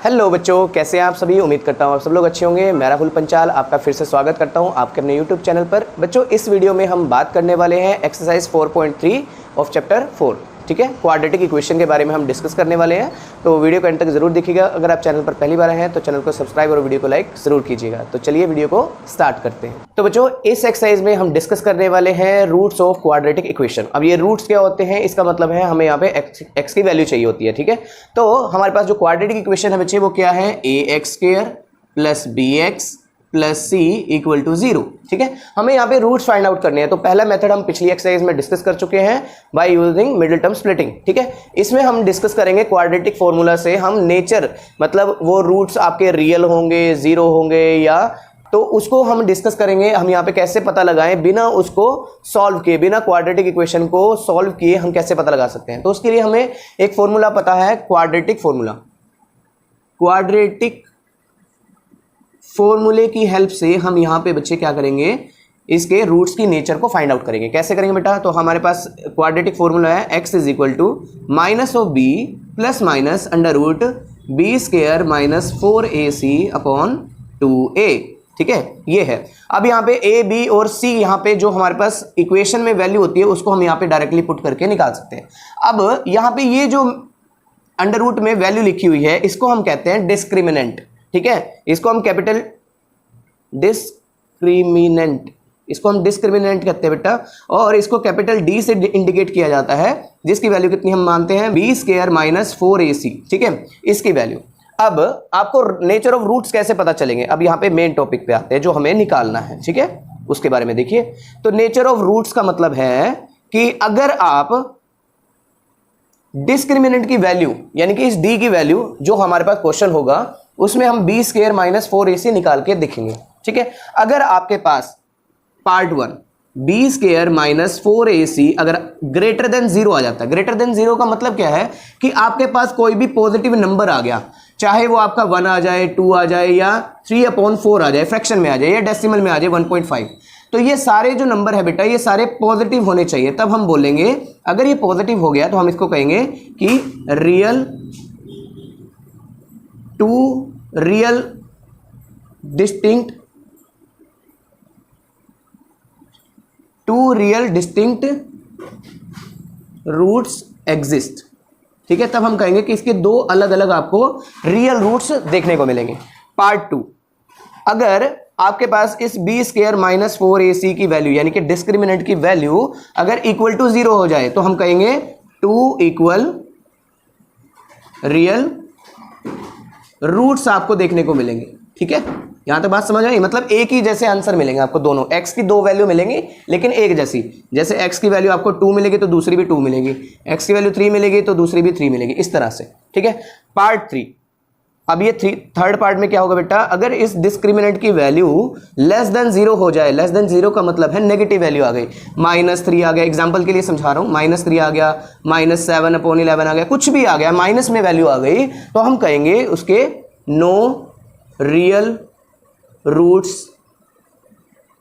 Hello बच्चों, कैसे हैं आप सभी। उम्मीद करता हूँ आप सब लोग अच्छे होंगे। मैं राहुल पंचाल आपका फिर से स्वागत करता हूँ आपके अपने यूट्यूब चैनल पर। बच्चों, इस वीडियो में हम बात करने वाले हैं एक्सरसाइज 4.3 ऑफ चैप्टर 4, ठीक है। क्वाड्रेटिक इक्वेशन के बारे में हम डिस्कस करने वाले हैं, तो वीडियो को एंड तक जरूर देखिएगा। अगर आप चैनल पर पहली बार हैं तो चैनल को सब्सक्राइब और वीडियो को लाइक जरूर कीजिएगा। तो चलिए वीडियो को स्टार्ट करते हैं। तो बच्चों, इस एक्सरसाइज में हम डिस्कस करने वाले हैं रूट्स ऑफ क्वाड्रेटिक इक्वेशन। अब ये रूट्स क्या होते हैं, इसका मतलब है हमें यहाँ पे एक्स की वैल्यू चाहिए होती है, ठीक है। तो हमारे पास जो क्वाड्रेटिक इक्वेशन है बच्चे वो क्या है, ax² plus bx plus c equal to 0, ठीक है। हमें यहाँ पे रूट्स फाइंड आउट करने हैं। तो पहला मेथड हम पिछली एक्सरसाइज में डिस्कस कर चुके हैं by using middle term splitting, ठीक है। इसमें हम डिस्कस करेंगे क्वाड्रेटिक फॉर्मूला से हम नेचर, मतलब वो रूट्स आपके रियल होंगे, 0 होंगे या, तो उसको हम डिस्कस करेंगे। हम यहाँ पे कैसे पता लगाएं बिना उसको सॉल्व किए, बिना क्वाड्रेटिक इक्वेशन को सॉल्व किए हम कैसे पता लगा सकते हैं। तो उसके लिए हमें एक फॉर्मूला पता है, क्वाड्रेटिक फॉर्मूला। क्वाड्रेटिक फॉर्मूले की हेल्प से हम यहाँ पे बच्चे क्या करेंगे, इसके रूट्स की नेचर को फाइंड आउट करेंगे। कैसे करेंगे बेटा, तो हमारे पास क्वाड्रेटिक फॉर्मूला है x is equal to minus of b plus minus under root b square minus 4ac upon 2a, ठीक है, ये है। अब यहाँ पे a, b और c यहाँ पे जो हमारे पास इक्वेशन में वैल्यू होती है उसको हम यहाँ पे डायरेक्टली पुट करके निकाल सकते हैं। अब यहाँ पे ये जो अंडर रूट में वैल्यू लिखी हुई है इसको हम कहते हैं डिस्क्रिमिनेंट, ठीक है। इसको हम कैपिटल डिस्क्रिमिनेंट, इसको हम डिस्क्रिमिनेंट कहते हैं बेटा, और इसको कैपिटल डी से इंडिकेट किया जाता है, जिसकी वैल्यू कितनी हम मानते हैं, बी स्क्वायर माइनस 4ac, ठीक है, इसकी वैल्यू। अब आपको नेचर ऑफ रूट्स कैसे पता चलेंगे, अब यहाँ पे मेन टॉपिक पे आते हैं जो हमें निकालना है, ठीक है, उसके बारे में देखिए। तो नेचर ऑफ रूट्स का मतलब है कि अगर आप डिस्क्रिमिनेंट की वैल्यू, यानी कि इस डी की वैल्यू जो हमारे पास क्वेश्चन होगा उसमें हम बी स्क्वायर माइनस 4ac निकाल के देखेंगे, ठीक है। अगर आपके पास part 1 b square minus 4ac अगर ग्रेटर देन 0 आ जाता है, ग्रेटर देन 0 का मतलब क्या है कि आपके पास कोई भी पॉजिटिव नंबर आ गया, चाहे वो आपका 1 आ जाए, 2 आ जाए या 3/4 आ जाए, फ्रैक्शन में आ जाए या डेसिमल में आ जाए 1.5, तो ये सारे जो नंबर है बेटा ये सारे पॉजिटिव होने चाहिए। तब हम बोलेंगे, अगर ये पॉजिटिव हो गया तो हम इसको कहेंगे कि real two real distinct, two real distinct roots exist, ठीक है। तब हम कहेंगे कि इसके दो अलग अलग आपको रियल रूट्स देखने को मिलेंगे। पार्ट 2, अगर आपके पास इस बी स्क्वायर माइनस 4ac की वैल्यू यानी कि डिस्क्रिमिनेंट की वैल्यू अगर इक्वल टू 0 हो जाए तो हम कहेंगे 2 इक्वल रियल रूट्स आपको देखने को मिलेंगे, ठीक है। यहां तक बात समझ आई, मतलब एक ही जैसे आंसर मिलेंगे आपको, दोनों x की दो वैल्यू मिलेंगी लेकिन एक जैसी। जैसे x की वैल्यू आपको 2 मिलेगी तो दूसरी भी 2 मिलेगी, x की वैल्यू 3 मिलेगी तो दूसरी भी 3 मिलेगी, इस तरह से, ठीक है। पार्ट 3, अब ये थर्ड पार्ट में क्या होगा बेटा, अगर इस डिस्क्रिमिनेंट की वैल्यू लेस देन 0 हो जाए, लेस देन 0 का मतलब है नेगेटिव वैल्यू आ गई, -3 आ गया, एग्जांपल के लिए समझा रहा हूं, -3 आ गया, -7/11 आ गया, कुछ भी आ गया, माइनस में वैल्यू आ गई, तो हम कहेंगे उसके no real roots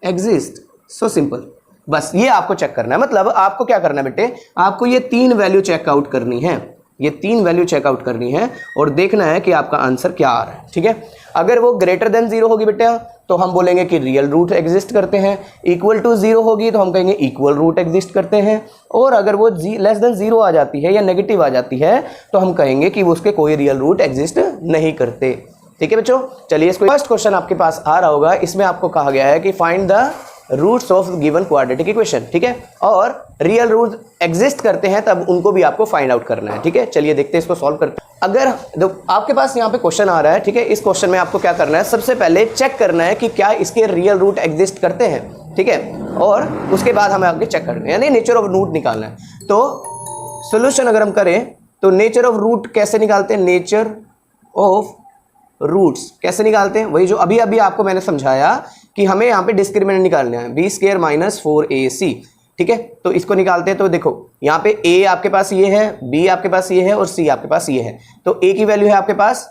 exist. So simple, बस ये आपको चेक करना है। मतलब आपको क्या करना है बेटे, आपको ये 3 वैल्यू चेकआउट करनी है, ये 3 वैल्यू चेकआउट करनी है और देखना है कि आपका आंसर क्या आ रहा है, ठीक है। अगर वो ग्रेटर देन 0 होगी बेटा तो हम बोलेंगे कि रियल रूट एग्जिस्ट करते हैं, इक्वल टू 0 होगी तो हम कहेंगे इक्वल रूट एग्जिस्ट करते हैं, और अगर वो लेस देन 0 आ जाती है या नेगेटिव आ जाती है तो हम कहेंगे कि वो उसके कोई रियल रूट एग्जिस्ट नहीं करते, ठीक है बच्चों। चलिए, इसको फर्स्ट क्वेश्चन आपके पास आ रहा होगा, इसमें आपको कहा गया है कि find the roots of given quadratic equation, ठीक है, और रियल रूट एग्जिस्ट करते हैं तब उनको भी आपको फाइंड आउट करना है, ठीक है। चलिए देखते हैं, इसको सॉल्व करते हैं। अगर आपके पास यहाँ पे क्वेश्चन आ रहा है, ठीक है, इस क्वेश्चन में आपको क्या करना है, सबसे पहले चेक करना है कि क्या इसके रियल रूट एग्जिस्ट करते हैं, ठीक है, और उसके बाद हमें आगे चेक करना है, यानी नेचर ऑफ रूट निकालना है। तो सोल्यूशन अगर हम करें तो नेचर ऑफ रूट कैसे निकालते हैं, नेचर ऑफ रूट्स कैसे निकालते हैं, वही जो अभी अभी आपको मैंने समझाया कि हमें यहाँ पे डिस्क्रिमिनेंट निकालना है, बी स्क्वायर माइनस 4ac, ठीक है। तो इसको निकालते हैं, तो देखो यहाँ पे a आपके पास ये है, b आपके पास ये है और c आपके पास ये है। तो a की वैल्यू है आपके पास,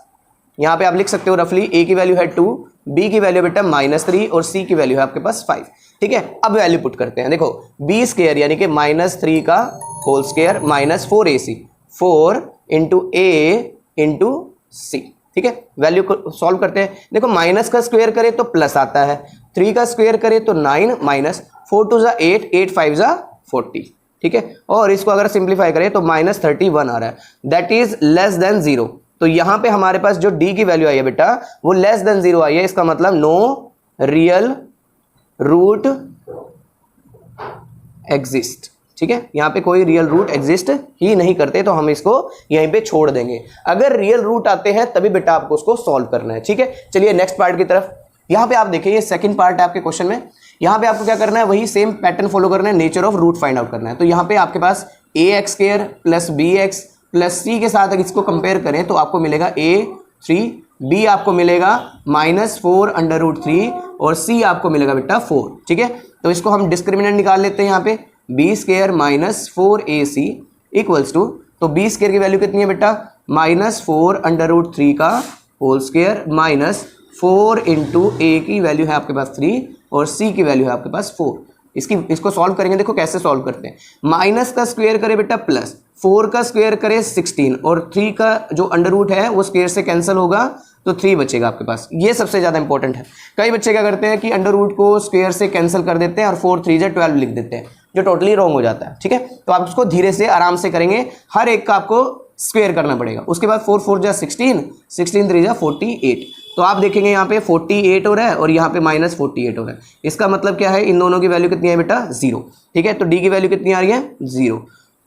यहाँ पे आप लिख सकते हो रफली, a की वैल्यू है 2, b की वैल्यू बेटा -3 और c की वैल्यू है आपके पास 5, ठीक है। अब वैल्यू पुट करते हैं, देखो b स्क्वायर यानी कि -3 का whole square minus 4ac, 4 into a into c, ठीक है, वैल्यू को सॉल्व करते हैं। देखो माइनस का स्क्वायर करे तो प्लस आता है, 3 का स्क्वायर करे तो 9 माइनस 4 2 जा 8, 8 5 जा 40, ठीक है। और इसको अगर सिंप्लीफाई करें तो -31 आ रहा है, दैट इज लेस देन 0। तो यहां पे हमारे पास जो d की वैल्यू आई है बेटा वो लेस देन 0 आई है, इसका मतलब नो रियल रूट एग्जिस्ट, ठीक है। यहाँ पे कोई रियल रूट एग्जिस्ट ही नहीं करते, तो हम इसको यहीं पे छोड़ देंगे। अगर रियल रूट आते हैं तभी बेटा आपको उसको सॉल्व करना है, ठीक है। चलिए नेक्स्ट पार्ट की तरफ। यहाँ पे आप देखिए ये सेकंड पार्ट है आपके क्वेश्चन में। यहाँ पे आपको क्या करना है, वही सेम पैटर्न फॉलो करना है, nature of root find out करना है। तो यहाँ पे आपके पास ax² plus bx plus c के साथ अगर इसको कंपेयर करें तो आपको मिलेगा a3, b आपको मिलेगा -4√3 और c आपको मिलेगा बेटा 4, ठीक है। तो इसको हम डिस्क्रिमिनेंट निकाल लेते हैं यहाँ पे, b² minus 4ac equals to, तो b² की वैल्यू कितनी है बेटा -4√3 का whole square minus 4 into a की वैल्यू है आपके पास 3 और c की वैल्यू है आपके पास 4। इसको सॉल्व करेंगे, देखो कैसे सॉल्व करते हैं। माइनस का स्क्वायर करे बेटा प्लस, 4 का स्क्वायर करे 16 और 3 का जो अंडर रूट है वो स्क्वायर से कैंसिल होगा तो 3 बचेगा आपके पास। ये सबसे ज़्यादा इंपॉर्टेंट है। कई बच्चे क्या करते हैं कि अंडर रूट को स्क्वायर से कैंसिल कर देते हैं और 4 3 जा 12 लिख देते हैं, जो टोटली रॉन्ग हो जाता है, ठीक है। तो आप उसको धीरे से आराम से करेंगे, हर एक का आपको स्क्वायर करना पड़ेगा। उसके बाद 4 4 जा 16, 16 3 जा 48। तो आप देखेंगे यहाँ पे 48 हो रहा है और यहाँ पे -48 हो रहा है। इसका मतलब क्या है, इन दोनों की वैल्यू कितनी है बेटा 0, ठीक है। तो d की वैल्यू कितनी आ रही है 0,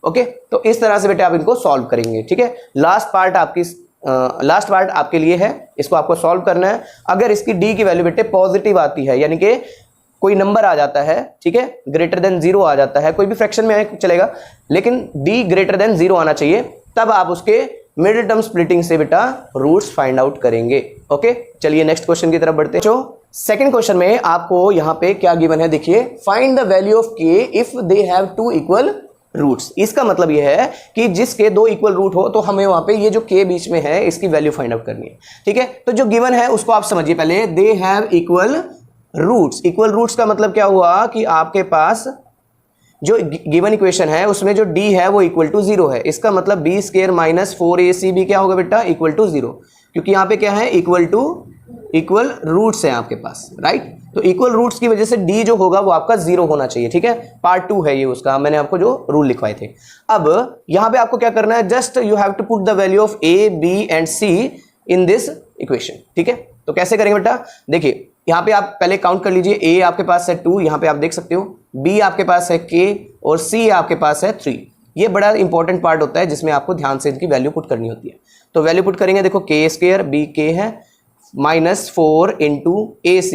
ओके। तो इस तरह से बेटा आप इनको सॉल्व करेंगे, ठीक है। लास्ट पार्ट आपके लिए है, इसको आपको सॉल्व करना है। अगर इसकी d की वैल्यू बेटे पॉजिटिव आती है, यानी कि कोई नंबर आ जाता है, ठीक है, ग्रेटर देन 0 आ जाता है, कोई भी फ्रैक्शन में चलेगा, लेकिन d ग्रेटर देन 0 आना चाहिए, तब आप उसके मिडिल टर्म स्प्लिटिंग से बेटा रूट्स फाइंड आउट करेंगे, ओके। चलिए नेक्स्ट क्वेश्चन की तरफ बढ़ते हैं। जो सेकंड क्वेश्चन में आपको यहाँ पे क्या गिवन है, देखिए, find the value of k if they have 2 equal roots. इसका मतलब यह है कि जिसके 2 इक्वल रूट हो तो हमें वहां पे ये जो k बीच में है इसकी वैल्यू फाइंड आउट करनी है, ठीक है। तो जो गिवन है उसको आप समझिए पहले, they have equal roots. Equal roots का मतलब क्या हुआ कि आपके पास जो गिवन इक्वेशन है उसमें जो d है वो इक्वल टू 0 है। इसका मतलब b² माइनस 4ac भी क्या होगा बेटा इक्वल टू 0, क्योंकि यहाँ पे क्या है इक्वल रूट्स है आपके पास, राइट। तो इक्वल रूट्स की वजह से d जो होगा वो आपका 0 होना चाहिए, ठीक है। पार्ट 2 है ये उसका, मैंने आपको जो रूल लिखवाए थे। अब यहाँ पे आपको क्या करना है, just you have to put the value of a b and c in this equation, ठीक है। तो कैसे करेंगे बेटा, देखिए यहाँ पे आप पहले काउंट कर लीजिए, a आपके पास है 2, यहाँ पे आप देख सकते हो, b आपके पास है k और c आपके पास है 3। ये बड़ा इंपॉर्टेंट पार्ट होता है जिसमें आपको ध्यान से इनकी वैल्यू पुट करनी होती है। तो वैल्यू पुट करेंगे, देखो k² b k है -4 into ac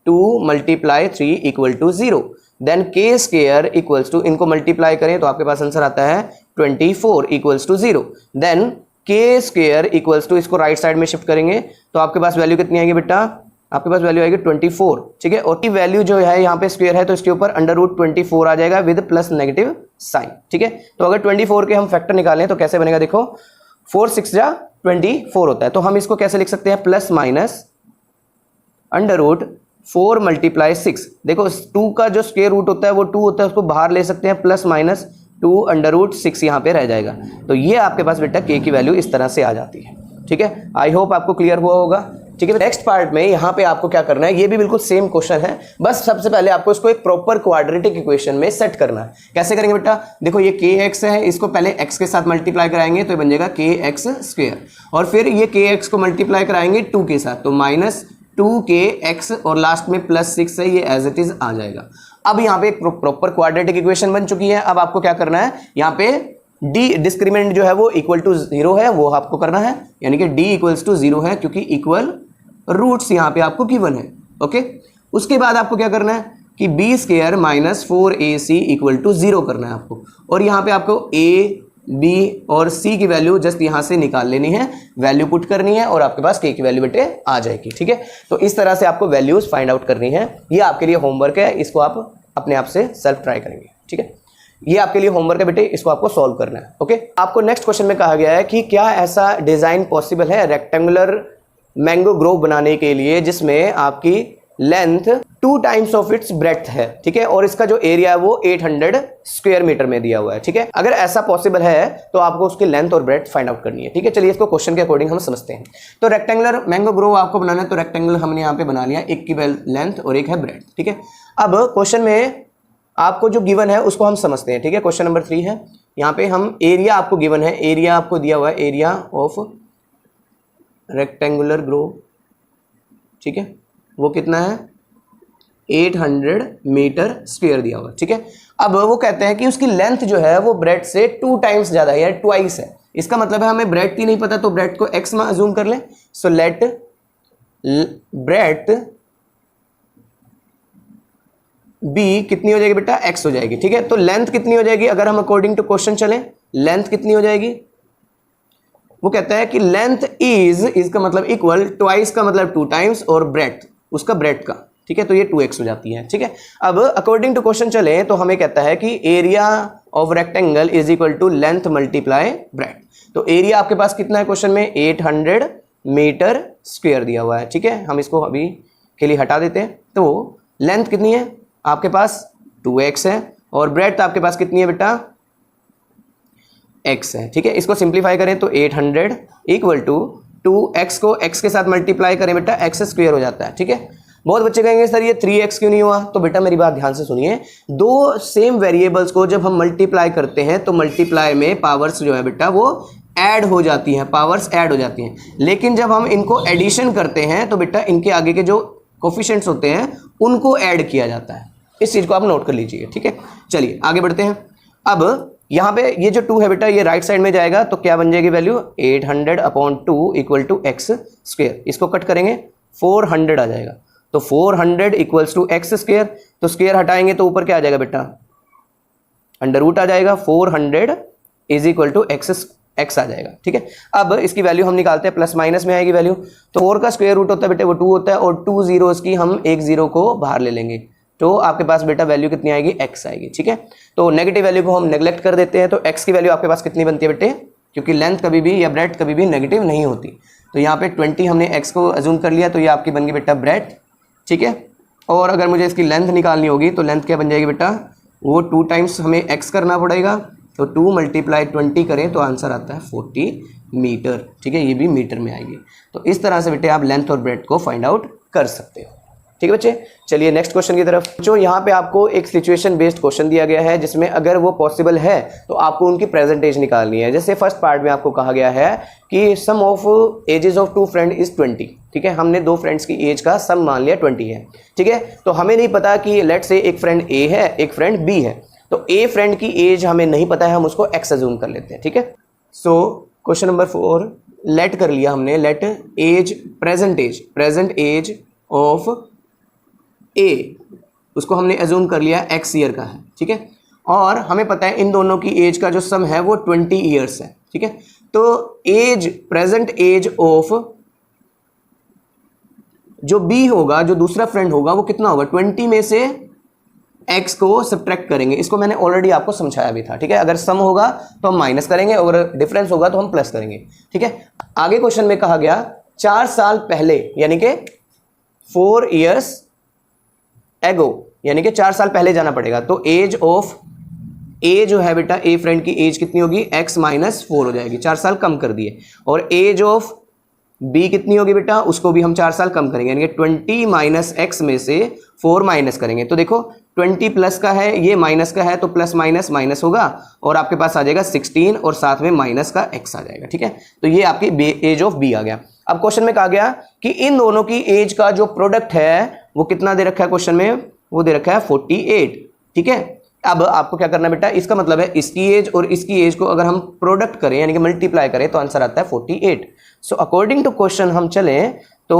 2 × 3 equal to 0, then k² equals to, इनको मल्टीप्लाई करें तो आपके पास आंसर आता है 24 equals to 0, then k² equals to, इसको राइट साइड में शिफ्ट करेंगे तो आपके पास वैल्यू कितनी आएगी बेटा, आपके पास वैल्यू आएगी 24, ठीक है। और की वैल्यू जो है यहाँ पे स्क्वायर है तो इसके ऊपर √24 आ जाएगा विद प्लस नेगेटिव साइन, ठीक है। तो अगर 24 के हम फैक्टर निकालें तो कैसे बनेगा, देखो 4 6 जा 24 होता है, तो हम इसको कैसे लिख सकते हैं, प्लस माइनस √4 × 6। देखो 2 का जो स्क्वायर रूट होता है वो 2 होता है, उसको बाहर ले सकते हैं, प्लस माइनस 2 √6 यहाँ पे रह जाएगा। तो ये आपके पास बेटा k की वैल्यू इस तरह से आ जाती है, ठीक है। आई होप आपको क्लियर हुआ होगा, ठीक है। नेक्स्ट पार्ट में यहाँ पे आपको क्या करना है, ये भी बिल्कुल सेम क्वेश्चन है, बस सबसे पहले आपको इसको एक प्रॉपर क्वाड्रेटिक इक्वेशन में सेट करना है। कैसे करेंगे बेटा, देखो ये kx है, इसको पहले x के साथ मल्टीप्लाई कराएंगे तो ये बन जाएगा kx², और फिर ये kx को मल्टीप्लाई कराएंगे 2 के साथ तो -2kx और लास्ट में +6 है, ये एज इट इज आ जाएगा। अब यहाँ पे एक प्रॉपर क्वाड्रेटिक इक्वेशन बन चुकी है। अब आपको क्या करना है, यहाँ पे d डिस्क्रिमिनेंट जो है वो इक्वल टू 0 है, वो आपको करना है, यानी कि d इक्वल्स टू 0 है क्योंकि इक्वल रूट्स यहाँ पे आपको गिवन है, ओके। उसके बाद आपको क्या करना है कि b² minus 4ac equal to 0 करना है आपको, और यहाँ पे आपको a b और c की वैल्यू जस्ट यहाँ से निकाल लेनी है, वैल्यू पुट करनी है और आपके पास k की वैल्यू बेटे आ जाएगी, ठीक है। तो इस तरह से आपको वैल्यूज फाइंड आउट करनी है। ये आपके लिए होमवर्क है, इसको आप अपने आप से सेल्फ ट्राई करेंगे, ठीक है। ये आपके लिए होमवर्क है बेटे, इसको आपको सॉल्व करना है, ओके। आपको नेक्स्ट क्वेश्चन में कहा गया है कि क्या ऐसा डिजाइन पॉसिबल है रेक्टेंगुलर मैंगो ग्रोव बनाने के लिए जिसमें आपकी length 2 times of its breadth है, ठीक है, और इसका जो एरिया है वो 800 स्क्वायर मीटर में दिया हुआ है, ठीक है। अगर ऐसा पॉसिबल है तो आपको उसकी लेंथ और ब्रेड्थ फाइंड आउट करनी है, ठीक है। चलिए इसको क्वेश्चन के अकॉर्डिंग हम समझते हैं। तो रेक्टेंगुलर मैंगो ग्रोव आपको बनाना है, तो रेक्टेंगल हमने यहाँ पे बना लिया, एक की लेंथ और एक है ब्रेड्थ, ठीक है। अब क्वेश्चन में आपको जो गिवन है उसको हम समझते हैं, ठीक है। क्वेश्चन नंबर 3 है, यहाँ पे हम एरिया आपको गिवन है, एरिया आपको दिया हुआ है, एरिया ऑफ रेक्टेंगुलर ग्रोव, ठीक है, वो कितना है 800 मीटर स्क्वायर दिया हुआ, ठीक है। अब वो कहते हैं कि उसकी लेंथ जो है वो ब्रेड से 2 टाइम्स ज्यादा है, या ट्वाइस है। इसका मतलब है हमें ब्रेड की नहीं पता तो ब्रेड को x में अज्यूम कर लें। सो लेट ब्रेड बी कितनी हो जाएगी बेटा, x हो जाएगी, ठीक है। तो लेंथ कितनी हो जाएगी अगर हम अकॉर्डिंग टू क्वेश्चन चलें, लेंथ कितनी हो जाएगी, वो कहता है कि लेंथ इज का मतलब इक्वल, ट्वाइस का मतलब 2 टाइम्स और ब्रेड्थ उसका ब्रेड का, ठीक है, तो ये 2x हो जाती है, ठीक है। अब अकॉर्डिंग टू क्वेश्चन चले तो हमें कहता है कि area of rectangle is equal to length multiply breadth. तो एरिया आपके पास कितना है क्वेश्चन में, 800 मीटर स्क्वायर दिया हुआ है, ठीक है। हम इसको अभी के लिए हटा देते हैं। तो लेंथ कितनी है आपके पास 2x है, और ब्रेड आपके पास कितनी है बेटा x है, ठीक है। इसको सिंप्लीफाई करें तो 800 इक्वल टू 2x को x के साथ मल्टीप्लाई करें बेटा x स्क्वायर हो जाता है, ठीक है। बहुत बच्चे कहेंगे सर ये 3x क्यों नहीं हुआ, तो बेटा मेरी बात ध्यान से सुनिए, दो सेम वेरिएबल्स को जब हम मल्टीप्लाई करते हैं तो मल्टीप्लाई में पावर्स जो है बेटा वो ऐड हो जाती हैं, पावर्स ऐड हो जाती हैं। लेकिन जब हम इनको एडिशन करते हैं तो बेटा इनके आगे के जो कोफिशिएंट्स होते हैं उनको ऐड किया जाता है। इस चीज को आप नोट कर लीजिए, ठीक है। चलिए आगे बढ़ते हैं। अब यहाँ पे ये जो 2 है बेटा ये राइट साइड में जाएगा तो क्या बन जाएगी value 800/2 equal to x square. इसको कट करेंगे 400 आ जाएगा, तो 400 इक्वल्स टू x स्क्वायर, तो स्क्वायर हटाएंगे तो ऊपर क्या आ जाएगा बेटा अंडर रूट आ जाएगा, 400 इज इक्वल टू x आ जाएगा, ठीक है। अब इसकी वैल्यू हम निकालते हैं, प्लस माइनस में आएगी वैल्यू, तो 4 का स्क्वायर रूट होता है बेटा वो 2 होता है, और 2 जीरोस की हम एक जीरो को बाहर ले लेंगे तो आपके पास बेटा वैल्यू कितनी आएगी x आएगी, ठीक है। तो नेगेटिव वैल्यू को हम नेग्लेक्ट कर देते हैं, तो x की वैल्यू आपके पास कितनी बनती है बेटे, क्योंकि लेंथ कभी भी या ब्रेड कभी भी नेगेटिव नहीं होती, तो यहाँ पे 20 हमने x को अज्यूम कर लिया, तो ये आपकी बन गई बेटा ब्रेड, ठीक है। और अगर मुझे इसकी लेंथ निकालनी होगी तो लेंथ क्या बन जाएगी बेटा, वो 2 टाइम्स हमें x करना पड़ेगा, तो 2 × 20 करें तो आंसर आता है 40 मीटर, ठीक है, ये भी मीटर में आएगी। तो इस तरह से बेटे आप लेंथ और ब्रेड को फाइंड आउट कर सकते हो, ठीक है बच्चे। चलिए नेक्स्ट क्वेश्चन की तरफ। जो यहाँ पे आपको एक सिचुएशन बेस्ड क्वेश्चन दिया गया है जिसमें अगर वो पॉसिबल है तो आपको उनकी प्रेजेंटेज निकालनी है। जैसे फर्स्ट पार्ट में आपको कहा गया है कि sum of ages of 2 friend is 20, ठीक है। हमने 2 फ्रेंड्स की एज का सम मान लिया 20 है, ठीक है। तो हमें नहीं पता कि लेट से एक फ्रेंड ए है एक फ्रेंड बी है, तो ए फ्रेंड की एज हमें नहीं पता है, हम उसको एक्स अज्यूम कर लेते हैं, ठीक है। सो क्वेश्चन नंबर 4 लेट कर लिया हमने, let age present age of a, उसको हमने अज्यूम कर लिया x ईयर का है, ठीक है। और हमें पता है इन दोनों की एज का जो सम है वो 20 ईयर्स है, ठीक है। तो एज प्रेजेंट एज ऑफ जो बी होगा, जो दूसरा फ्रेंड होगा, वो कितना होगा, 20 में से x को सब्ट्रैक्ट करेंगे। इसको मैंने ऑलरेडी आपको समझाया भी था, ठीक है। अगर सम होगा तो हम माइनस करेंगे और अगर डिफरेंस होगा तो हम प्लस करेंगे, ठीक है। आगे क्वेश्चन में कहा गया 4 साल पहले, यानी कि 4 years एगो, यानी कि 4 साल पहले जाना पड़ेगा। तो एज ऑफ ए जो है बेटा, ए फ्रेंड की एज कितनी होगी, x - 4 हो जाएगी, 4 साल कम कर दिए। और एज ऑफ बी कितनी होगी बेटा, उसको भी हम 4 साल कम करेंगे, यानी कि 20 - x में से 4 माइनस करेंगे। तो देखो 20 प्लस का है, ये माइनस का है, तो प्लस माइनस माइनस होगा और आपके पास आ जाएगा 16 और साथ में माइनस का x आ जाएगा, ठीक है। तो ये आपकी एज ऑफ बी आ गया। अब क्वेश्चन में कहा गया कि इन दोनों की एज का जो प्रोडक्ट है वो कितना दे रखा है क्वेश्चन में, वो दे रखा है 48, ठीक है। अब आपको क्या करना है बेटा, इसका मतलब है इसकी एज और इसकी एज को अगर हम प्रोडक्ट करें यानी कि मल्टीप्लाई करें तो आंसर आता है 48। सो अकॉर्डिंग टू क्वेश्चन हम चलें तो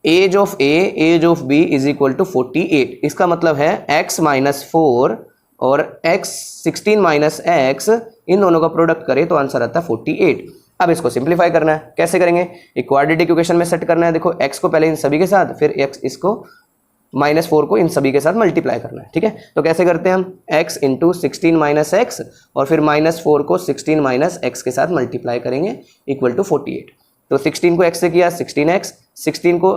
age of A age of B is equal to 48। इसका मतलब है x - 4 और 16 - x, इन दोनों का प्रोडक्ट करें तो आंसर आता है 48। अब इसको सिंप्लीफाई करना है, कैसे करेंगे, एक क्वाड्रेटिक इक्वेशन में सेट करना है। देखो x को पहले इन सभी के साथ, फिर x इसको -4 को इन सभी के साथ मल्टीप्लाई करना है, ठीक है। तो कैसे करते हैं हम, x × 16 - x और फिर -4 को 16 - x के साथ मल्टीप्लाई करेंगे इक्वल टू 48। तो 16 को x से किया 16x, 16 को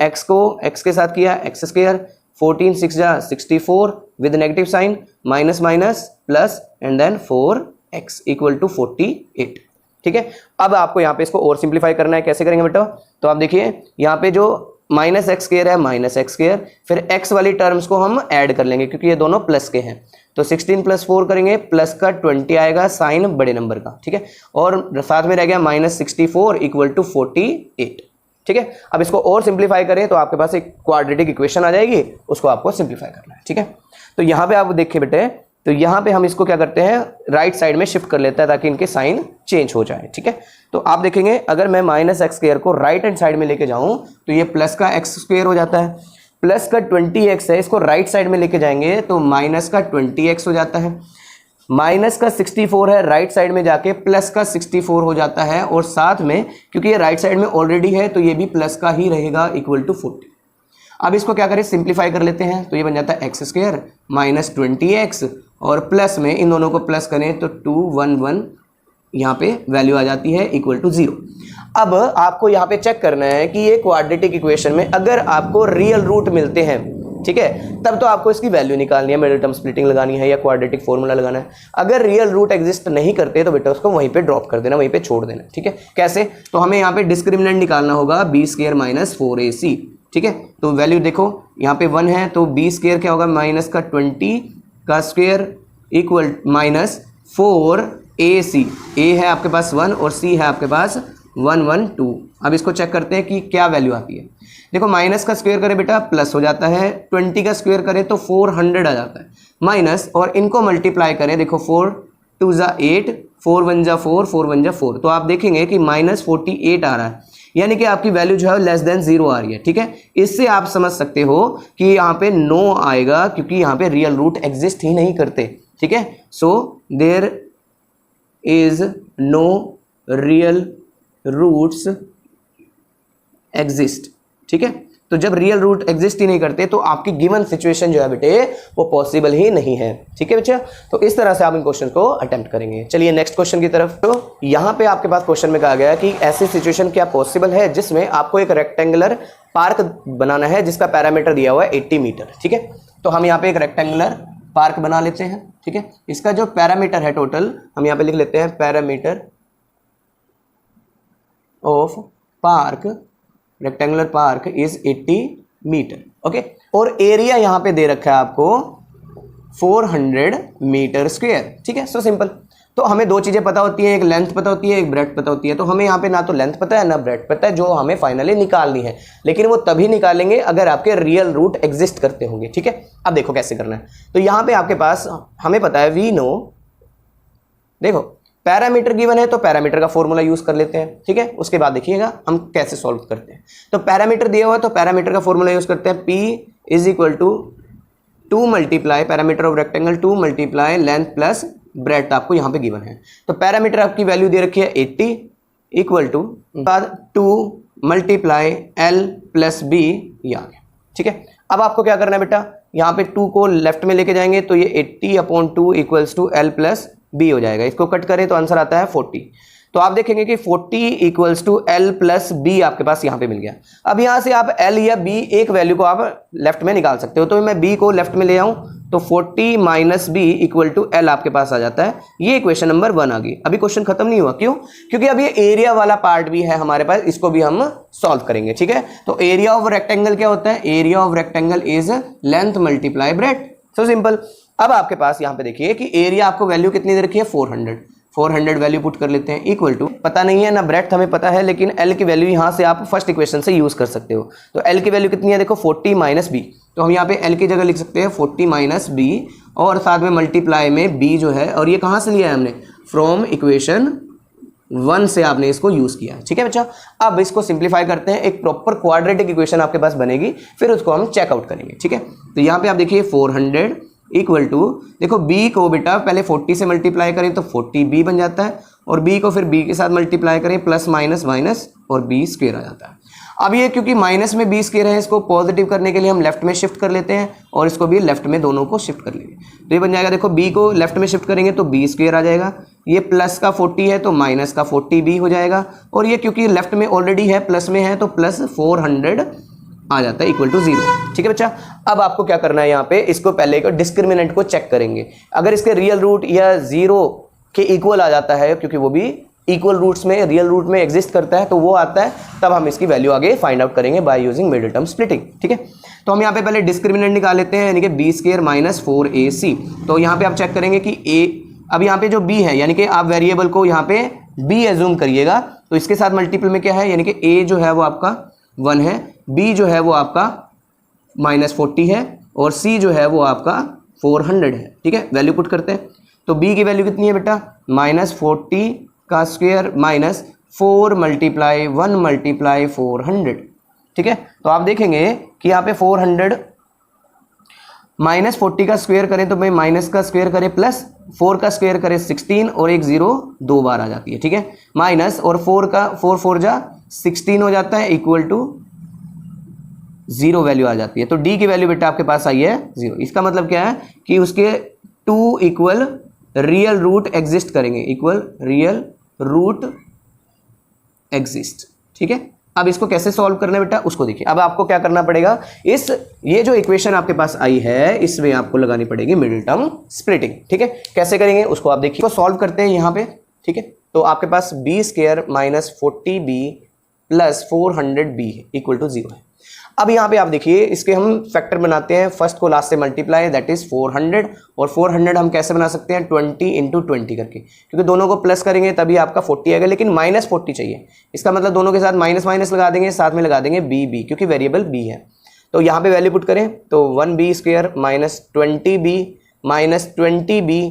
x को x के साथ किया x स्क्वायर, 14 6 जा 64 with negative sign, minus minus plus and then 4x equal to 48। ठीक है, अब आपको यहाँ पे इसको और सिंप्लीफाई करना है। कैसे करेंगे बेटा? तो आप देखिए यहाँ पे जो माइनस एक्स स्क्वायर है माइनस एक्स स्क्वायर, फिर x वाली टर्म्स को हम ऐड कर लेंगे क्योंकि ये दोनों प्लस के हैं। तो 16 प्लस 4 करेंगे, प्लस का 20 आएगा साइन बड़े नंबर का। ठीक है, और साथ में रह गया माइनस 64 इक्वल टू 48। ठीक है, अब इसको और सिंप्लीफाई करें तो आपके पास एक क्वाड्रेटिक इक्वेशन आ जाएगी, उसको आपको सिंप्लीफाई करना है। ठीक है, तो यहाँ पे आप देखिए बेटे, तो यहाँ पे हम इसको क्या करते हैं, राइट साइड में शिफ्ट कर लेते हैं ताकि इनके साइन चेंज हो जाए। ठीक है, तो आप देखेंगे अगर मैं माइनस एक्स स्क्वायर को राइट हैंड साइड में लेके जाऊं तो ये प्लस का एक्स स्क्वायर हो जाता है, प्लस का 20x है, इसको राइट साइड में लेके जाएंगे तो माइनस का 20x हो जाता है, माइनस का 64 है, राइट साइड में जाके प्लस का 64 हो जाता है, और साथ में क्योंकि ये राइट साइड में ऑलरेडी है तो ये भी प्लस का ही रहेगा इक्वल टू 40। अब इसको क्या करें, सिंप्लीफाई कर लेते हैं, तो ये बन जाता है एक्स स्क्वायर माइनस 20x और प्लस में इन दोनों को प्लस करें तो 211 यहाँ पे वैल्यू आ जाती है इक्वल टू 0। अब आपको यहाँ पे चेक करना है कि ये क्वाड्रेटिक इक्वेशन में अगर आपको रियल रूट मिलते हैं, ठीक है, तब तो आपको इसकी वैल्यू निकालनी है, मिडिल टर्म स्प्लिटिंग लगानी है या क्वाड्रेटिक फॉर्मूला लगाना है। अगर रियल रूट एग्जिस्ट नहीं करते तो बेटा उसको वहीं पे ड्रॉप कर देना, वहीं पे छोड़ देना। ठीक है, कैसे? तो हमें यहाँ पे डिस्क्रिमिनेंट निकालना होगा b स्क्वायर माइनस 4ac। ठीक है, तो वैल्यू देखो यहाँ पे 1 है तो b स्क्वायर क्या होगा, माइनस का 20 का square equal minus 4ac। a है आपके पास 1 और c है आपके पास 112। अब इसको चेक करते हैं कि क्या वैल्यू आती है। देखो माइनस का स्क्वायर करें बेटा प्लस हो जाता है, 20 का स्क्वायर करें तो 400 आ जाता है, माइनस और इनको मल्टीप्लाई करें, देखो 4 2 जा 8, 4 1 जा 4, 4 1 जा 4, तो आप देखेंगे कि माइनस 48 आ रहा है, यानी कि आपकी वैल्यू जो है लेस देन 0 आ रही है। ठीक है, इससे आप समझ सकते हो कि यहाँ पे नो आएगा क्योंकि यहाँ पे रियल रूट एग्जिस्ट ही नहीं करते। ठीक है, so there is no real roots exist. ठीक है, तो जब रियल रूट एग्जिस्ट ही नहीं करते तो आपकी गिवन सिचुएशन जो है बेटे वो पॉसिबल ही नहीं है। ठीक है बच्चा, तो इस तरह से आप इन क्वेश्चन को अटेम्प्ट करेंगे। चलिए नेक्स्ट क्वेश्चन की तरफ। तो यहाँ पे आपके पास क्वेश्चन में कहा गया कि ऐसी सिचुएशन क्या पॉसिबल है जिसमें आपको एक रेक्टेंगुलर पार्क बनाना है जिसका पैरामीटर दिया हुआ है 80 मीटर। ठीक है, तो हम यहाँ पे एक रेक्टेंगुलर पार्क बना लेते हैं। ठीक है, इसका जो पैरामीटर है टोटल हम यहाँ पे लिख लेते हैं, parameter of park, rectangular park is 80 meter. Okay, और एरिया यहाँ पे दे रखा है आपको 400 मीटर स्क्वायर। ठीक है, सो सिंपल। तो हमें दो चीजें पता होती है, एक लेंथ पता होती है, एक ब्रेड्थ पता होती है। तो हमें यहाँ पे ना तो लेंथ पता है ना ब्रेड्थ पता है, जो हमें फाइनली निकालनी है, लेकिन वो तभी निकालेंगे अगर आपके रियल रूट एग्जिस्ट करते होंगे। ठीक है, अब देखो कैसे करना है। तो यहाँ पे आपके पास हमें पता है वी नो, देखो पैरामीटर गिवन है तो पैरामीटर का फॉर्मूला यूज कर लेते हैं। ठीक है, उसके बाद देखिएगा हम कैसे सॉल्व करते हैं। तो पैरामीटर दिया हुआ है तो पैरामीटर का फॉर्मूला यूज करते हैं, p is equal to 2 multiply parameter of rectangle 2 multiply length plus breadth आपको यहाँ पे गिवन है। तो पैरामीटर आपकी वैल्यू दे रखी है 80 इक्वल टू बाद 2 मल्टीप्लाई l प्लस b ये आ गया। ठीक है, अब आपको क्या करना है बेटा, यहाँ पे 2 को लेफ्ट में लेके जाएंगे तो ये 80/2 equals to l plus b हो जाएगा। इसको कट करें तो आंसर आता है 40। तो आप देखेंगे कि 40 equals to l plus b आपके पास यहाँ पे मिल गया। अब यहाँ से आप l या b एक वैल्यू को आप लेफ्ट में निकाल सकते हो। तो मैं b को लेफ्ट में ले आऊँ तो 40 minus b equal to l आपके पास आ जाता है। ये इक्वेशन नंबर 1 आ गई। अभी क्वेश्चन खत्म नहीं हुआ, क्यों? क्योंकि अब ये एरिया वाला पार्ट भी है हमारे पास, इसको भी हम सॉल्व करेंगे। ठीक है, तो एरिया ऑफ रेक्टेंगल क्या होता है, area of rectangle is length multiply breadth. So simple. अब आपके पास यहाँ पे देखिए कि एरिया आपको वैल्यू कितनी दे रखी है, 400 वैल्यू पुट कर लेते हैं इक्वल टू, पता नहीं है ना ब्रेड्थ हमें पता है, लेकिन l की वैल्यू यहाँ से आप फर्स्ट इक्वेशन से यूज कर सकते हो। तो l की वैल्यू कितनी है, देखो 40 माइनस b, तो हम यहाँ पे l की जगह लिख सकते हैं 40 माइनस b और साथ में मल्टीप्लाई में b जो है, और ये कहाँ से लिया है हमने, फ्रॉम इक्वेशन 1 से आपने इसको यूज किया है। ठीक है बच्चा, अब इसको सिंप्लीफाई करते हैं, एक प्रॉपर क्वाड्रेटिक इक्वेशन आपके पास बनेगी, फिर उसको हम चेकआउट करेंगे। ठीक है, तो यहाँ पे आप देखिए 400 इक्वल टू, देखो b को बेटा पहले 40 से मल्टीप्लाई करें तो 40b बन जाता है, और b को फिर b के साथ मल्टीप्लाई करें प्लस माइनस माइनस और b स्क्वायर आ जाता है। अब ये क्योंकि माइनस में बी स्क्वायर है, इसको पॉजिटिव करने के लिए हम लेफ्ट में शिफ्ट कर लेते हैं और इसको भी लेफ्ट में, दोनों को शिफ्ट कर लेंगे। तो ये बन जाएगा, देखो बी को लेफ्ट में शिफ्ट करेंगे तो बी स्क्वायर आ जाएगा, ये प्लस का 40 है तो माइनस का 40 बी हो जाएगा, और ये क्योंकि लेफ्ट में ऑलरेडी है प्लस में है तो प्लस 400 आ जाता है इक्वल टू 0। ठीक है बच्चा, अब आपको क्या करना है, यहाँ पे इसको पहले को डिस्क्रिमिनेंट को चेक करेंगे। अगर इसके रियल रूट या 0 के इक्वल आ जाता है, क्योंकि वो भी इक्वल रूट्स में, रियल रूट में एग्जिस्ट करता है, तो वो आता है, तब हम इसकी वैल्यू आगे फाइंड आउट करेंगे by using middle term splitting. ठीक है, तो हम यहाँ पे पहले डिस्क्रिमिनेंट निकाल लेते हैं, यानी कि बी स्क्वायर माइनस 4ac। तो यहाँ पे आप चेक करेंगे कि a, अब यहाँ पे जो b है, यानी कि आप वेरिएबल को यहाँ पे b एज्यूम करिएगा, तो इसके साथ मल्टीपल में क्या है, यानी कि a जो है वो आपका 1 है, b जो है वो आपका माइनस 40 है, और c जो है वो आपका 400 है। ठीक है, वैल्यू पुट करते हैं, तो b की वैल्यू कितनी है बेटा, माइनस 40 का स्क्वायर माइनस 4 मल्टीप्लाई 1 मल्टीप्लाई 400। ठीक है, तो आप देखेंगे कि यहाँ पे 400 माइनस 40 का स्क्वायर करें तो भाई माइनस का स्क्वायर करें प्लस 4 का स्क्वायर करें 16, और एक 0 2 बार आ जाती है। ठीक है, माइनस और 4 का 4 जा 16 हो जाता है इक्वल टू 0 वैल्यू आ जाती है। तो डी की वैल्यू बेटा आपके पास आई है 0। इसका मतलब क्या है कि उसके 2 इक्वल रियल रूट एग्जिस्ट करेंगे, इक्वल रियल रूट एग्जिस्ट। ठीक है, अब इसको कैसे सॉल्व करना है बेटा, उसको देखिए। अब आपको क्या करना पड़ेगा, ये जो इक्वेशन आपके पास आई है, इसमें आपको लगानी पड़ेगी मिडिल टर्म स्प्लिटिंग। ठीक है, कैसे करेंगे उसको आप देखिए। तो सॉल्व करते हैं यहाँ पे। ठीक है, तो आपके पास b square minus 40b plus 400b equal to 0 है। अब यहाँ पे आप देखिए, इसके हम फैक्टर बनाते हैं, फर्स्ट को लास्ट से मल्टीप्लाई, दैट इज 400, और 400 हम कैसे बना सकते हैं, 20 इंटू 20 करके, क्योंकि दोनों को प्लस करेंगे तभी आपका 40 आएगा, लेकिन माइनस 40 चाहिए। इसका मतलब दोनों के साथ माइनस माइनस लगा देंगे, साथ में लगा देंगे b, क्योंकि वेरिएबल b है। तो यहाँ पे वैल्यू पुट करें तो 1b square minus 20b minus 20b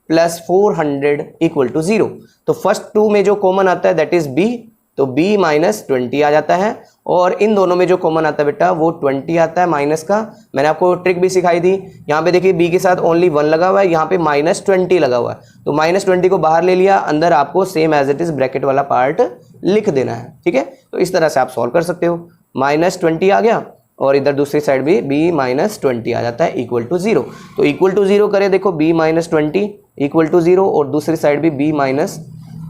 plus 400 equal to 0। तो फर्स्ट 2 में जो कॉमन आता है दैट इज b, तो b माइनस 20 आ जाता है, और इन दोनों में जो कॉमन आता है बेटा वो 20 आता है माइनस का। मैंने आपको ट्रिक भी सिखाई थी, यहाँ पे देखिए b के साथ ओनली 1 लगा हुआ है, यहाँ पे माइनस 20 लगा हुआ है, तो माइनस 20 को बाहर ले लिया, अंदर आपको same as it is bracket वाला पार्ट लिख देना है। ठीक है, तो इस तरह से आप सॉल्व कर सकते हो। माइनस 20 आ गया, और इधर दूसरी साइड भी b माइनस 20 आ जाता है इक्वल टू 0। तो इक्वल टू 0 करें, देखो b माइनस 20 इक्वल टू 0, और दूसरी साइड भी b माइनस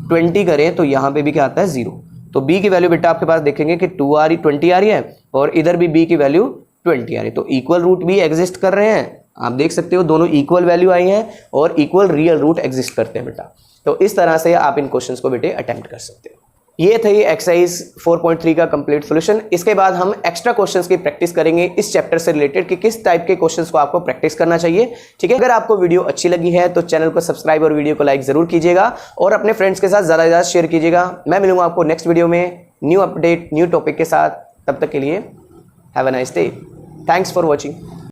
20 करें तो यहाँ पे भी क्या आता है 0। तो b की वैल्यू बेटा आपके पास देखेंगे कि 20 आ रही है, और इधर भी b की वैल्यू 20 आ रही है, तो इक्वल रूट भी एग्जिस्ट कर रहे हैं। आप देख सकते हो दोनों इक्वल वैल्यू आई हैं और इक्वल रियल रूट एग्जिस्ट करते हैं बेटा। तो इस तरह से आप इन क्वेश्चंस को बेटे अटेम्प्ट कर सकते हो। ये थे एक्सरसाइज 4.3 का कंप्लीट सॉल्यूशन। इसके बाद हम एक्स्ट्रा क्वेश्चंस की प्रैक्टिस करेंगे इस चैप्टर से रिलेटेड कि किस टाइप के क्वेश्चंस को आपको प्रैक्टिस करना चाहिए। ठीक है, अगर आपको वीडियो अच्छी लगी है तो चैनल को सब्सक्राइब और वीडियो को लाइक जरूर कीजिएगा, और अपने फ्रेंड्स के साथ ज़्यादा से ज़्यादा शेयर कीजिएगा। मैं मिलूंगा आपको नेक्स्ट वीडियो में न्यू अपडेट न्यू टॉपिक के साथ। तब तक के लिए have a nice day. Thanks for watching.